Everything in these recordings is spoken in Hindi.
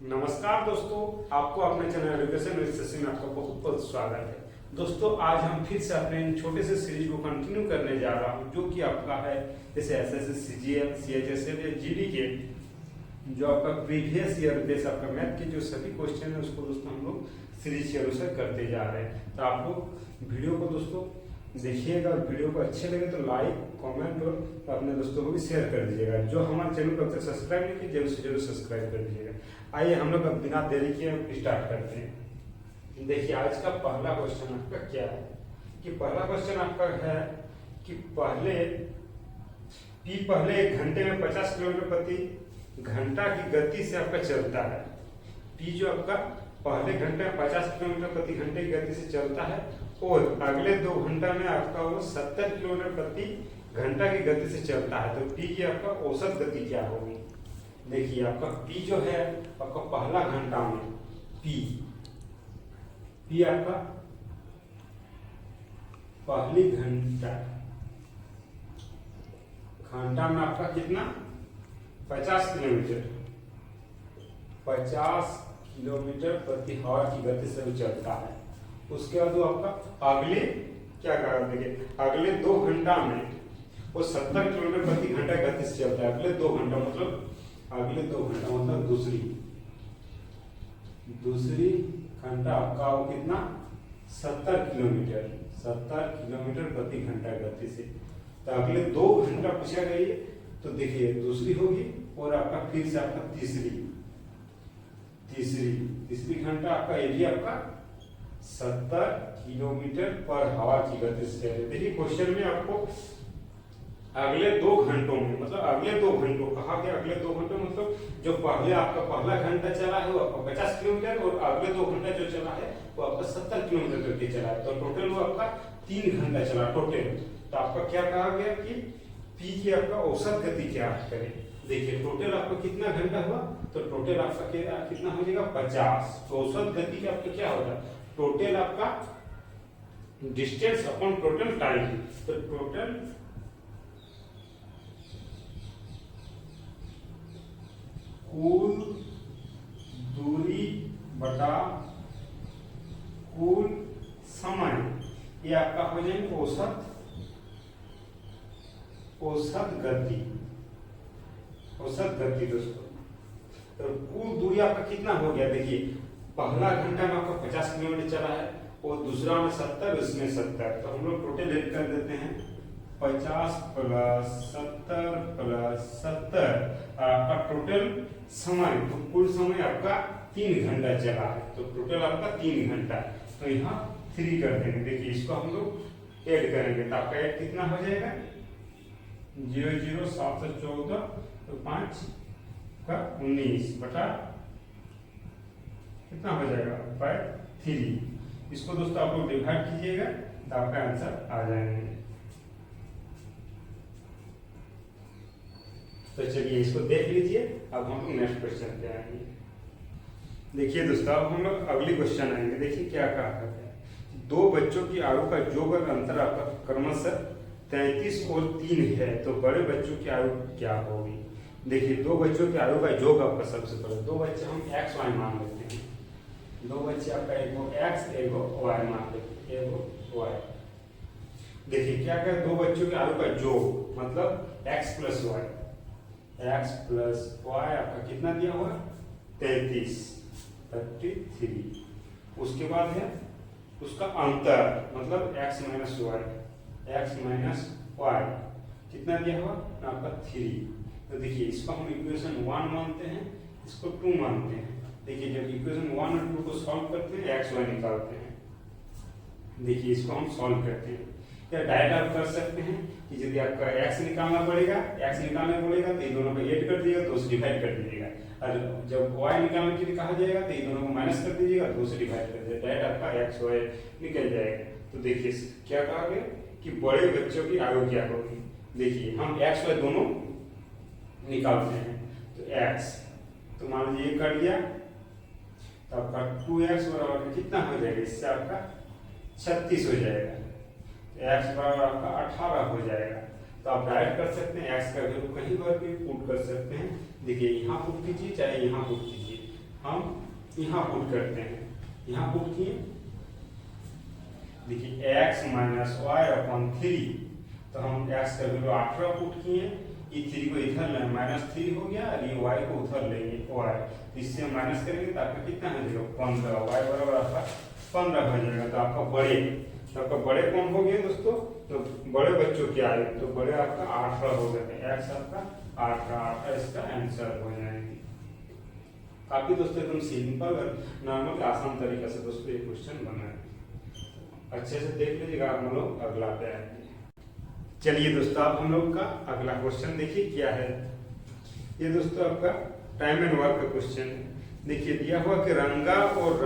नमस्कार दोस्तों, आपको अपने चैनल एजुकेशन विद शशि में आपका बहुत बहुत स्वागत है। दोस्तों, आज हम फिर से अपने इन छोटे से सीरीज को कंटिन्यू करने जा रहा हूं, जो कि आपका है जैसे एसएससी, सीजीएल, सीएचएसएल या जीडी के जो आपका प्रीवियस ईयर बेस आपका मैथ के जो सभी क्वेश्चन है उसको दोस्तों हम लोग सीरीज के अनुसार करते जा रहे हैं। तो आप लोग वीडियो को दोस्तों देखिएगा और वीडियो को अच्छे लगे तो लाइक, कमेंट और अपने दोस्तों को भी शेयर कर दीजिएगा। जो हमारे चैनल को अब तक सब्सक्राइब नहीं किया, जरूर से जरूर सब्सक्राइब कर दीजिएगा। आइए हम लोग अब बिना देरी किए स्टार्ट करते हैं। देखिए, आज का पहला क्वेश्चन आपका क्या है कि पहला क्वेश्चन आपका है कि पहले 1 घंटे में 50 किलोमीटर प्रति घंटा की गति से आपका चलता है। पी जो आपका पहले घंटे में 50 किलोमीटर प्रति घंटे की गति से चलता है और अगले 2 घंटा में आपका वो 70 किलोमीटर प्रति घंटा की गति से चलता है। तो टी की आपका औसत गति क्या होगी? देखिए, आपका पी जो है आपका पहला घंटा में पी आपका पहली घंटा में आपका कितना 50 किलोमीटर प्रति हॉर की गति से वो चलता है। उसके बाद वो आपका अगले क्या कर देखिए, अगले 2 घंटा में वो 70 किलोमीटर प्रति घंटा गति से चलता है। अगले 2 घंटा मतलब दूसरी घंटा आपका वो कितना 70 किलोमीटर प्रति घंटा गति से। तो अगले 2 घंटा पूछा गई है, तो देखिए दूसरी होगी और आपका फिर से आपका तीसरी घंटा आपका एरिया आपका 70 किलोमीटर पर हॉर की गति से चले। देखिए क्वेश्चन में आपको अगले 2 घंटों में मतलब अगले 2 घंटों कहा गया। अगले 2 घंटों मतलब जो पहले आपका पहला घंटा चला है वो आपका 50 किलोमीटर और अगले 2 घंटा जो चला है वो आपका 70 किलोमीटर करके चला है। तो टोटल वो आपका 3 घंटा चला टोटल। तो आपका क्या कहा गया कि पी की आपका औसत गति क्या करें। देखिए टोटल आपका कितना घंटा हुआ, तो टोटल आपका कितना हो जाएगा 50। तो औसत गति का आपका क्या होगा, टोटल आपका डिस्टेंस अपॉन टोटल टाइम। तो टोटल कुल दूरी बटा कुल समय, ये आपका हो जाएगा औसत गति दोस्तों। तो कुल दूरी आपका कितना हो गया, देखिए पहला घंटा में आपका 50 किलोमीटर चला है और दूसरा में 70, उसमें 70। तो हम लोग टोटल ऐड कर देते हैं 50 प्लस 70 प्लस 70 आपका टोटल समय। तो कुल समय आपका 3 घंटा चला है। तो टोटल आपका 3 घंटा। तो यहाँ 3 कर देंगे। देखिए इसको हम लोग ऐड करेंगे तो आपका ऐड कितना हो जाएगा 00 714 तो 5 का 19 बटा कितना हो जाएगा 3। इसको दोस्तों आप लोग डिवाइड कीजिएगा तो आपका आंसर आ जाएंगे। तो चलिए इसको देख लीजिए। अब हम लोग नेक्स्ट क्वेश्चन पे आएंगे। देखिए दोस्तों, अब हम लोग अगली क्वेश्चन आएंगे। देखिए क्या कहा है, 2 बच्चों की आयु का योग और अंतर आपका क्रमशः 33 और 3 है, तो बड़े बच्चों की आयु क्या होगी। देखिए 2 बच्चों की आयु का योग आपका सबसे पहले 2 बच्चे हम x y मान लेते हैं। 2 बच्चे आपका एगो x एगो y मान लेते हैं, एगो y। देखिए क्या क्या 2 बच्चों की आयु का योग मतलब x प्लस y आपका कितना दिया हुआ 33। उसके बाद है उसका अंतर मतलब x माइनस y कितना दिया हुआ आपका 3। तो देखिए इसको हम इक्वेशन 1 मानते हैं, इसको 2 मानते हैं। देखिए जब इक्वेशन 1 और 2 को सॉल्व करते हैं x y निकालते हैं। देखिए इसको हम सॉल्व करते हैं या डायरेक्ट आप कर सकते हैं कि यदि आपका x निकालना पड़ेगा तो ये दोनों को ऐड कर दीजिएगा, 2 से डिवाइड कर दीजिएगा। और जब y निकालने के लिए कहा जाएगा तो ये दोनों को माइनस कर दीजिएगा, 2 से डिवाइड कर दीजिएगा, डायरेक्ट आपका x y निकल जाएगा। तो देखिए क्या कहा गया कि बड़े बच्चों की आयु क्या होगी। देखिए हम x y दोनों निकालते हैं तो x तो मान लीजिए कर दिया तो आपका 2x बराबर कितना हो जाएगा, इससे आपका 36 हो जाएगा। x बराबर आपका 18 हो जाएगा। तो आप डायरेक्ट कर सकते हैं, x का वैल्यू कहीं पर भी पुट कर सकते हैं। देखिए यहाँ पुट कीजिए चाहे यहाँ पुट कीजिए, हम यहाँ पुट करते हैं, यहाँ पुट किए, देखिए x माइनस वाई अपॉन 3, तो हम x का वैल्यू 18 पुट किए, ये 3 को इधर ले -3 हो गया और ये y को उधर लेंगे y, इससे हम माइनस करेंगे तो आपका कितना हो जाएगा 15, y बराबर आपका 15 हो जाएगा। तो आपका बड़े कौन हो गए दोस्तों, तो बड़े बच्चों के आए, तो बड़े आपका 18 हो गए, x आपका 18 इसका आंसर हो जाएगी। काफी दोस्तों एकदम सिंपल और नॉर्मल आसान तरीके से दोस्तों ये क्वेश्चन बना है, अच्छे से देख लीजिएगा। हम लोग अगला पे आएंगे। चलिए दोस्तों अब हम लोग का अगला क्वेश्चन देखिए क्या है। ये दोस्तों आपका टाइम एंड वर्क का क्वेश्चन है। देखिए दिया हुआ कि रंगा और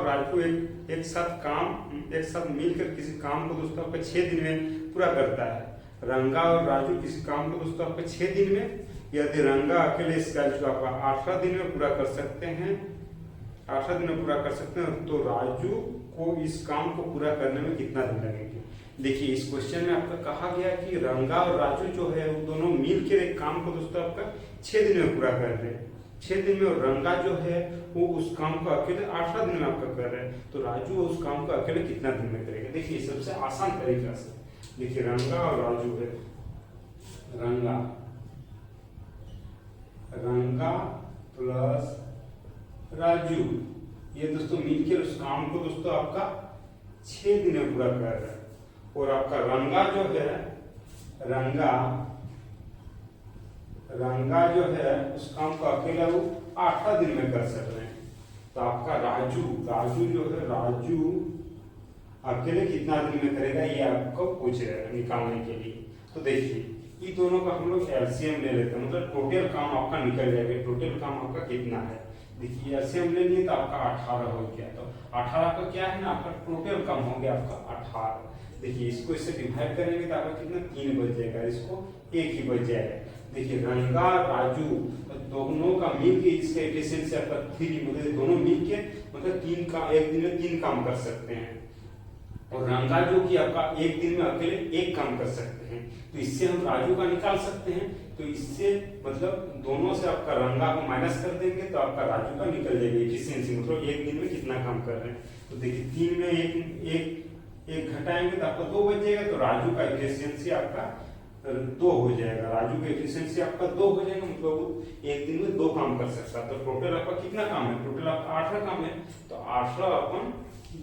राजू एक साथ मिलकर किसी काम को दोस्तों आपका 6 दिन में पूरा करता है। रंगा और राजू किसी काम को दोस्तों आपका 6 दिन में, यदि रंगा अकेले इस कार्य को आपका 18 दिन में पूरा कर सकते हैं, 18 दिन में पूरा कर सकते हैं, तो राजू को इस काम को पूरा करने में कितना दिन लगेंगे। देखिए इस क्वेश्चन में आपका कहा गया कि रंगा और राजू जो है वो दोनों मिलकर एक काम को दोस्तों आपका 6 दिन में पूरा कर रहे हैं, 6 दिन में, और रंगा जो है वो उस काम को अकेले 18 दिन में आपका कर रहे हैं, तो राजू उस काम को अकेले कितना दिन में करेगा। देखिए सबसे आसान तरीका से देखिए रंगा और राजू है, रंगा प्लस राजू, ये दोस्तों मिलकर उस काम को दोस्तों आपका 6 दिन में पूरा कर रहे हैं, और आपका रंगा जो है रंगा जो है उस काम को अकेला वो 18 दिन में कर सक रहे हैं। तो आपका राजू जो है राजू अकेले कितना दिन में करेगा ये आपको पूछ रहे हैं निकालने के लिए। तो देखिए ये दोनों का हम लोग एलसीएम ले लेते हैं, मतलब टोटल काम आपका निकल जाएगा, टोटल काम आपका कितना है। देखिए एलसीएम ले लिए तो आपका 18 हो गया, तो 18 का क्या है ना आपका टोटल काम हो गया आपका 18। देखिए इसको इससे डिवाइड करेंगे तो आपका कितना 3 बच जाएगा, इसको 1 ही बच जाएगा। देखिए रंगा राजू दोनों का मिलके इसका एफिशिएंसी आपका 3, मतलब दोनों मिलके मतलब एक दिन में 3 काम कर सकते हैं, और रंगा जो कि आपका एक दिन में अकेले 1 काम कर सकते हैं। तो इससे हम राजू का निकाल सकते हैं, तो इससे मतलब दोनों से आपका रंगा को माइनस कर देंगे तो आपका राजू का निकल जाएगा एफिशिएंसी, मतलब एक दिन में कितना काम कर रहे हैं। तो देखिए 3 में एक घटाएंगे तो आपका 2 बच जाएगा, तो राजू का एफिशिएंसी आपका 2 हो जाएगा, राजू का एफिशिएंसी आपका 2 हो जाएगा, मतलब एक दिन में 2 काम कर सकता है। तो टोटल आपका कितना काम है, टोटल आपका 18 काम है, तो 18 अपन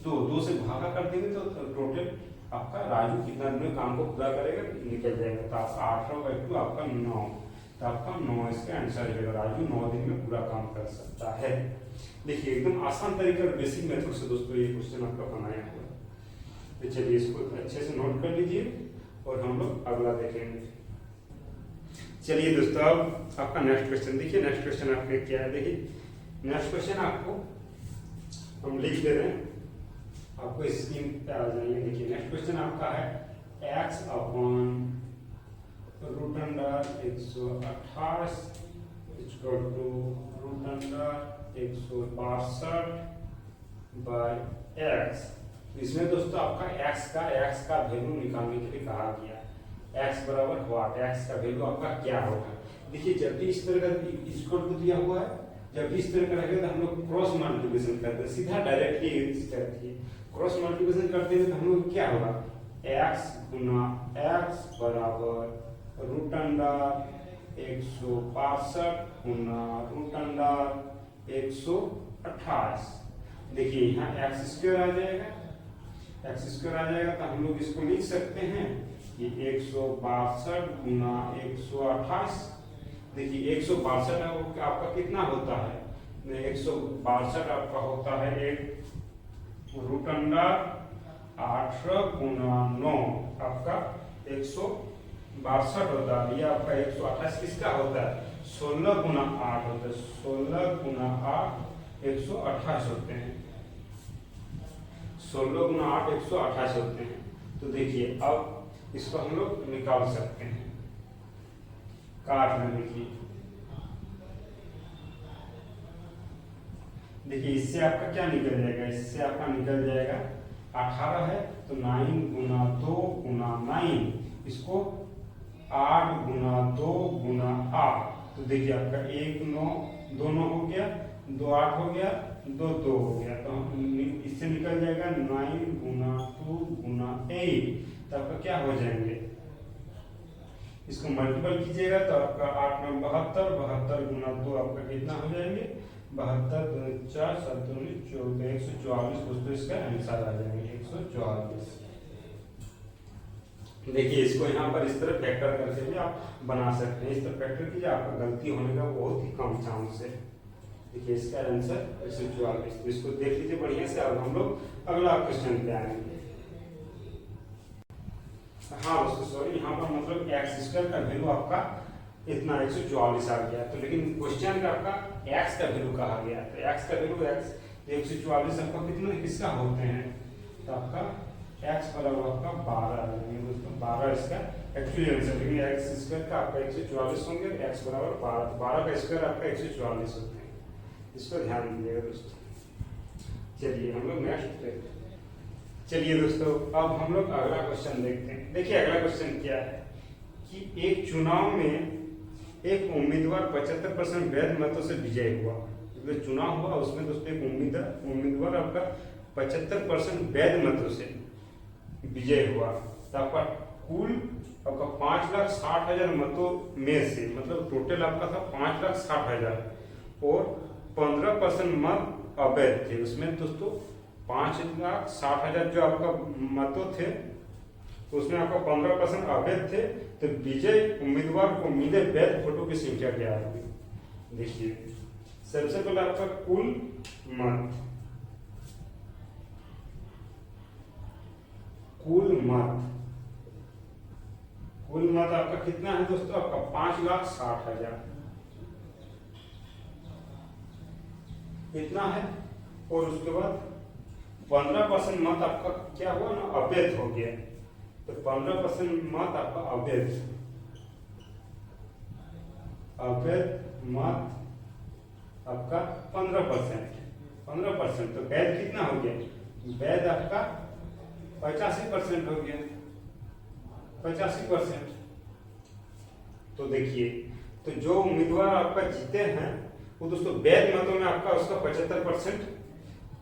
2 से भागा कर देंगे तो टोटल आपका राजू कितना दिन में काम को पूरा करेगा निकल जाएगा। तो आपका 18/2 आपका 9, तो आपका 9 इसका आंसर रहेगा, राजू 9 दिन में पूरा काम कर सकता है। देखिए एकदम आसान तरीके और बेसिक मेथड से दोस्तों ये क्वेश्चन आपका बनाया हुआ है। तो चलिए इसको अच्छे से नोट कर लीजिए और हम लोग अगला देखेंगे। चलिए दोस्तों अब आपका नेक्स्ट क्वेश्चन देखिए, नेक्स्ट क्वेश्चन आपका क्या है। देखिए नेक्स्ट क्वेश्चन आपको हम लिख दे रहे हैं, आपको स्क्रीन पे आ जाएंगे। देखिए नेक्स्ट क्वेश्चन आपका है x upon √128 equal to √162 by x। इसमें दोस्तों आपका x का वैल्यू निकालने के लिए कहा गया है। x बराबर व्हाट, x का वैल्यू आपका क्या होगा। देखिए जब भी इस तरह का इक्वल टू दिया हुआ है, जब भी इस तरह का रहेगा तो हम लोग क्रॉस मल्टीप्लिकेशन करते हैं, सीधा डायरेक्टली करते हैं। क्रॉस मल्टीप्लिकेशन करते हैं तो हम लोग क्या होगा, x गुना x बराबर √162 गुना √128। देखिए यहाँ x² आ जाएगा, तो हम लोग इसको लिख सकते हैं कि 162 गुना 128। देखिए 162 आपका कितना होता है, 162 आपका होता है एक √18 गुना 9 आपका 162 होता है। ये आपका 128 किसका होता है, 16 गुना 8 होता है, 16 गुना 8 128 होते हैं, 16 गुना 8 128 होते हैं। तो देखिए अब इसको हम लोग निकाल सकते हैं, काट में देखिए इससे आपका क्या निकल जाएगा, इससे आपका निकल जाएगा 18 है तो 9 गुना 2 गुना 9, इसको 8 गुना 2 गुना 8। तो देखिए आपका 1 9 दोनों हो गया, दो 8 हो गया, दो 2 हो गया, तो हम इससे निकल जाएगा 9 गुना 2 गुना 8, तो आपका क्या हो जाएंगे, इसको मल्टीपल कीजिएगा तो आपका 8 में 72, 72 गुना 2 आपका कितना हो जाएंगे, 72 4 7 144 दोस्तों इसका आंसर आ जाएंगे 144। देखिए इसको यहाँ पर इस तरह फैक्टर करके भी आप बना सकते हैं, इस तरह फैक्टर कीजिए, आपका गलती होने का बहुत ही कम चांस है। देखिए इसका आंसर 144। तो इसको देख लीजिए बढ़िया से। अब हम लोग अगला क्वेश्चन पे आएंगे। हाँ दोस्तों सॉरी, यहाँ पर मतलब एक्स स्क्वायर का वैल्यू आपका इतना 144 आ गया, तो लेकिन क्वेश्चन का आपका एक्स का वैल्यू कहा गया, तो एक्स का वैल्यू एक्स 144 आपका कितना किसका होते हैं, तो आपका एक्स बराबर आपका 12 आ जाएंगे दोस्तों, 12 इसका एक्चुअली आंसर, लेकिन एक्स स्क्वायर का आपका 144 होंगे, एक्स बराबर 12, तो 12 का स्क्वायर आपका 144 होते हैं, इसको ध्यान दीजिएगा दोस्तों। चलिए हम लोग नेक्स्ट पे, चलिए दोस्तों अब हम लोग अगला क्वेश्चन देखते हैं। देखिए अगला क्वेश्चन क्या है कि एक चुनाव में एक उम्मीदवार 75% वैध मतों से विजयी हुआ, मतलब चुनाव हुआ उसमें दोस्तों एक उम्मीदवार आपका 75% वैध मतों से विजय हुआ, तो आपका कुल आपका 5,60,000 मतों में से, मतलब टोटल आपका था 5,60,000 और 15% मत अवैध थे, उसमें दोस्तों 5,60,000 जो आपका मतों थे उसमें आपका 15% अवैध थे, तो विजय उम्मीदवार को मिले वैध वोटों की संख्या क्या होगी। देखिए सबसे पहले आपका कुल मत, कुल मत आपका कितना है दोस्तों, आपका 5,60,000 इतना है, और उसके बाद 15% मत आपका क्या हुआ ना, अवैध हो गया, तो 15% मत आपका अवैध मत आपका 15%, तो वैध कितना हो गया, वैध आपका 85% हो गया, 85%। तो देखिए तो जो उम्मीदवार आपका जीते हैं वो दोस्तों वैध मतों में आपका उसका 75%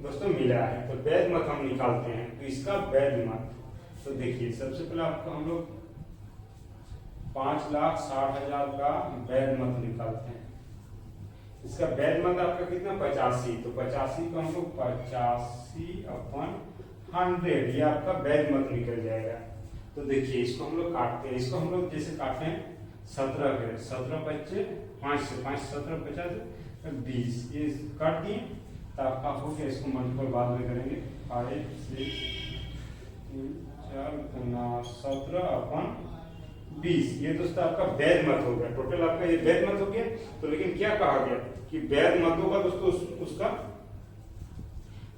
दोस्तों मिला है, तो वैध मत हम निकालते हैं, तो इसका वैध मत, तो देखिए सबसे पहले आपका हम लोग 5,60,000 का वैध मत निकालते हैं, इसका वैध मत आपका कितना 85, तो 85 को हम लोग 85/100 ये आपका वैध मत निकल जाएगा। तो देखिए इसको हम लोग काटते हैं, इसको हम लोग जैसे काटते हैं 17 के 17 बच्चे 5 से 5 17 50 20 ये काट दिए, तो आपका हो गया, इसको मल्टीपल बाद में करेंगे 5 6 3 4 गुना 17/20, ये दोस्तों आपका वैध मत हो गया, टोटल आपका ये वैध मत हो गया। तो लेकिन क्या कहा गया कि वैध मतों का दोस्तों उसका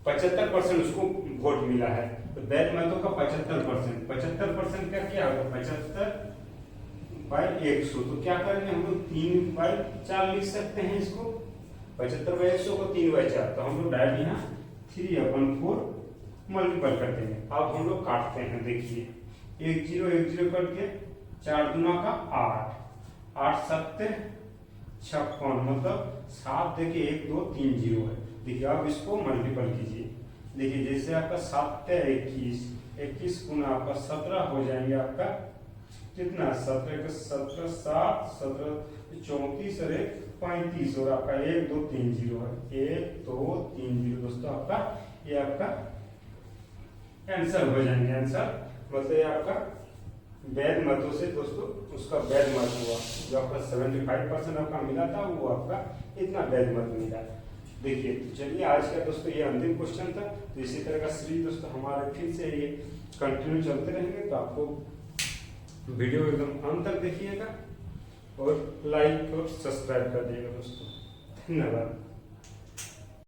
75% उसको वोट मिला है, तो वैध मतों का 75% का क्या होगा 75/100, तो क्या करेंगे हम लोग 3/4 लिख सकते हैं इसको, 75/100 को 3/4, तो हम लोग डायरेक्ट यहाँ 3/4 मल्टीपल कर देंगे। अब हम लोग काटते हैं, देखिए 1 0 कट के 4 दूना का 8 8 7 56, मतलब 7 देखिए 1 2 3 0 है। देखिए अब इसको मल्टीपल कीजिए, देखिए जैसे आपका 7 21 21 गुना आपका 17 हो जाएंगे आपका कितना 17 7 17 34 और 1 35 और आपका 1 2 3 0 है, 1 2 3 0 दोस्तों आपका ये आपका आंसर हो जाएंगे। आंसर मतलब ये आपका वैध मतों से दोस्तों उसका वैध मत हुआ, जो आपका 75% आपका मिला था वो आपका इतना वैध मत मिला। देखिए तो चलिए आज का दोस्तों ये अंतिम क्वेश्चन था, तो इसी तरह का सीरीज दोस्तों हमारे फिर से ये कंटिन्यू चलते रहेंगे, तो आपको वीडियो एकदम अंत तक देखिएगा और लाइक और सब्सक्राइब कर दिएगा दोस्तों। धन्यवाद।